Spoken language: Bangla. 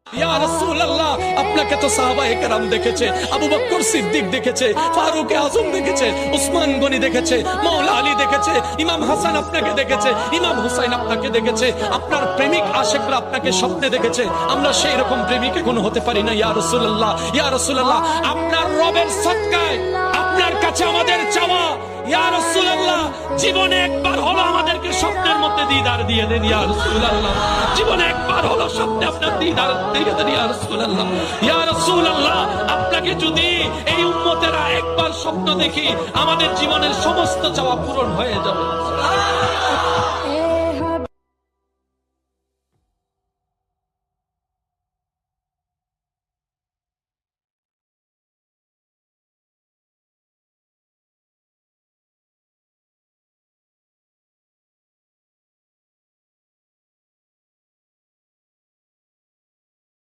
ইয়া রাসূলুল্লাহ, আপনাকে তো সাহাবায়ে কেরাম দেখেছে, আবু বকর সিদ্দিক দেখেছে, ফারুক আযম দেখেছে, উসমান গনি দেখেছে, মাওলা আলী দেখেছে, ইমাম হাসান আপনাকে দেখেছে, ইমাম হুসাইন আপনাকে দেখেছে, আপনার প্রেমিক আশিকরা আপনাকে স্বপ্নে দেখেছে। আমরা সেই রকম প্রেমিক এখন হতে পারি না। ইয়া রাসূলুল্লাহ, ইয়া রাসূলুল্লাহ, আপনার রবের সদকায় আপনার কাছে আমাদের চাওয়া, ইয়া রাসূলুল্লাহ, জীবনে একবার হলো আমাদেরকে স্বপ্নের মধ্যে দিদার দিয়ে দেন। ইয়া রাসূলুল্লাহ, জীবনে একবার হলো স্বপ্নে আপনার দিদার দিয়ে দেন। ইয়া রাসূলুল্লাহ, ইয়া রাসূলুল্লাহ, আপনাকে যদি এই উম্মতেরা একবার স্বপ্ন দেখি, আমাদের জীবনের সমস্ত চাওয়া পূরণ হয়ে যাবে।